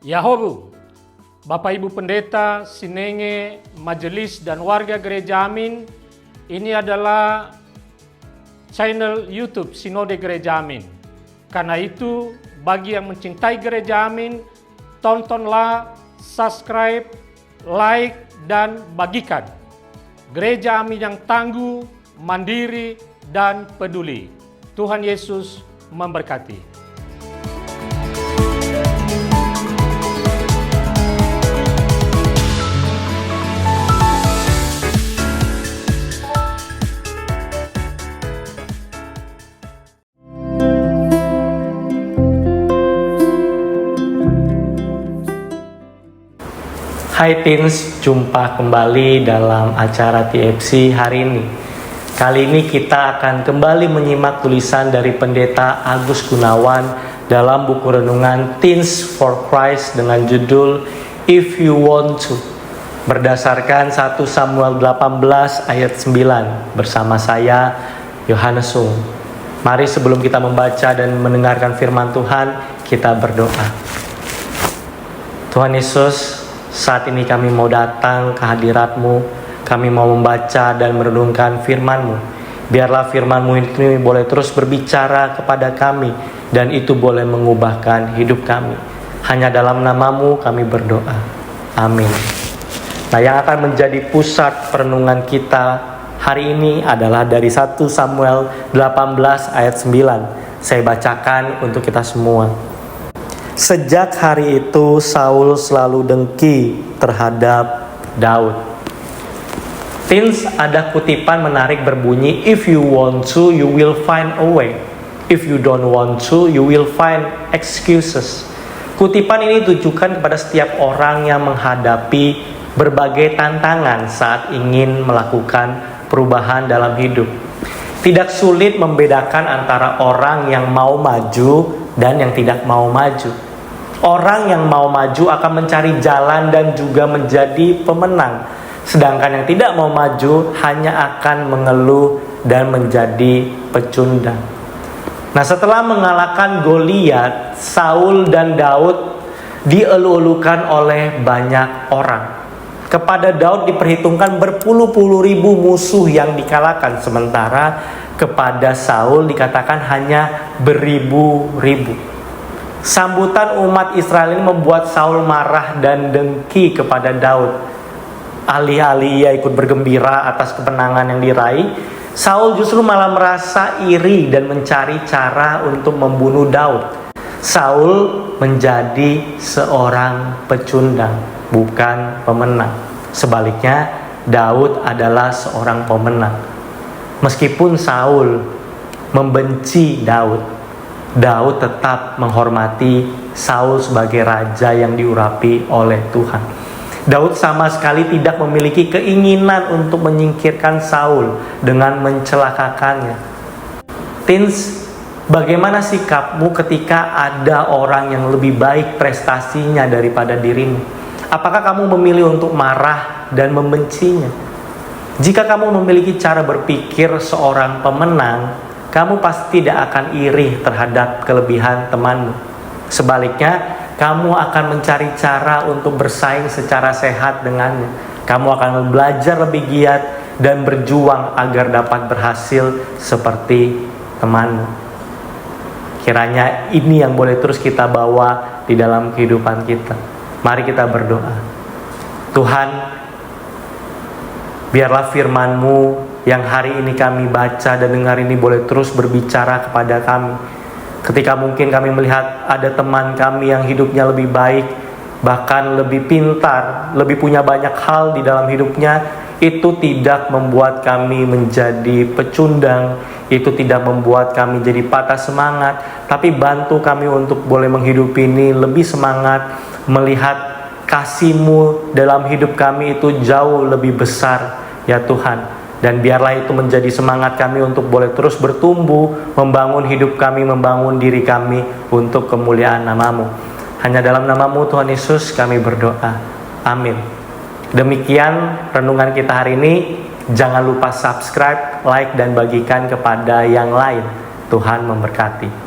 Yahobu, Bapak Ibu Pendeta, Sinenge, Majelis dan warga Gereja Amin, ini adalah channel YouTube Sinode Gereja Amin. Karena itu, bagi yang mencintai Gereja Amin, tontonlah, subscribe, like, dan bagikan. Gereja Amin yang tangguh, mandiri, dan peduli. Tuhan Yesus memberkati. Hai Teens, jumpa kembali dalam acara TFC hari ini. Kali ini kita akan kembali menyimak tulisan dari Pendeta Agus Gunawan dalam buku renungan Teens for Christ dengan judul If You Want To, berdasarkan 1 Samuel 18 ayat 9 bersama saya, Yohanes Sung. Mari sebelum kita membaca dan mendengarkan firman Tuhan, kita berdoa. Tuhan Yesus, saat ini kami mau datang ke hadirat-Mu, kami mau membaca dan merenungkan firman-Mu. Biarlah firman-Mu ini boleh terus berbicara kepada kami, dan itu boleh mengubahkan hidup kami. Hanya dalam nama-Mu kami berdoa. Amin. Nah, yang akan menjadi pusat perenungan kita hari ini adalah dari 1 Samuel 18 ayat 9. Saya bacakan untuk kita semua. Sejak hari itu Saul selalu dengki terhadap Daud. Teens, ada kutipan menarik berbunyi, If you want to, you will find a way. If you don't want to, you will find excuses. Kutipan ini ditujukan kepada setiap orang yang menghadapi berbagai tantangan saat ingin melakukan perubahan dalam hidup. Tidak sulit membedakan antara orang yang mau maju dan yang tidak mau maju. Orang yang mau maju akan mencari jalan dan juga menjadi pemenang. Sedangkan yang tidak mau maju hanya akan mengeluh dan menjadi pecundang. Nah, setelah mengalahkan Goliat, Saul dan Daud dielu-elukan oleh banyak orang. Kepada Daud diperhitungkan berpuluh-puluh ribu musuh yang dikalahkan. Sementara kepada Saul dikatakan hanya beribu-ribu. Sambutan umat Israel ini membuat Saul marah dan dengki kepada Daud. Alih-alih ia ikut bergembira atas kemenangan yang diraih, Saul justru malah merasa iri dan mencari cara untuk membunuh Daud. Saul menjadi seorang pecundang, bukan pemenang. Sebaliknya, Daud adalah seorang pemenang. Meskipun Saul membenci Daud tetap menghormati Saul sebagai raja yang diurapi oleh Tuhan. Daud sama sekali tidak memiliki keinginan untuk menyingkirkan Saul dengan mencelakakannya. Teens, bagaimana sikapmu ketika ada orang yang lebih baik prestasinya daripada dirimu? Apakah kamu memilih untuk marah dan membencinya? Jika kamu memiliki cara berpikir seorang pemenang, kamu pasti tidak akan iri terhadap kelebihan temanmu. Sebaliknya, kamu akan mencari cara untuk bersaing secara sehat dengannya. Kamu akan belajar lebih giat dan berjuang agar dapat berhasil seperti temanmu. Kiranya ini yang boleh terus kita bawa di dalam kehidupan kita. Mari kita berdoa. Tuhan, biarlah firman-Mu yang hari ini kami baca dan dengar ini boleh terus berbicara kepada kami. Ketika mungkin kami melihat ada teman kami yang hidupnya lebih baik, bahkan lebih pintar, lebih punya banyak hal di dalam hidupnya, itu tidak membuat kami menjadi pecundang, itu tidak membuat kami jadi patah semangat, tapi bantu kami untuk boleh menghidupi ini lebih semangat, melihat kasih-Mu dalam hidup kami itu jauh lebih besar, ya Tuhan. Dan biarlah itu menjadi semangat kami untuk boleh terus bertumbuh, membangun hidup kami, membangun diri kami untuk kemuliaan nama-Mu. Hanya dalam nama-Mu Tuhan Yesus kami berdoa. Amin. Demikian renungan kita hari ini. Jangan lupa subscribe, like, dan bagikan kepada yang lain. Tuhan memberkati.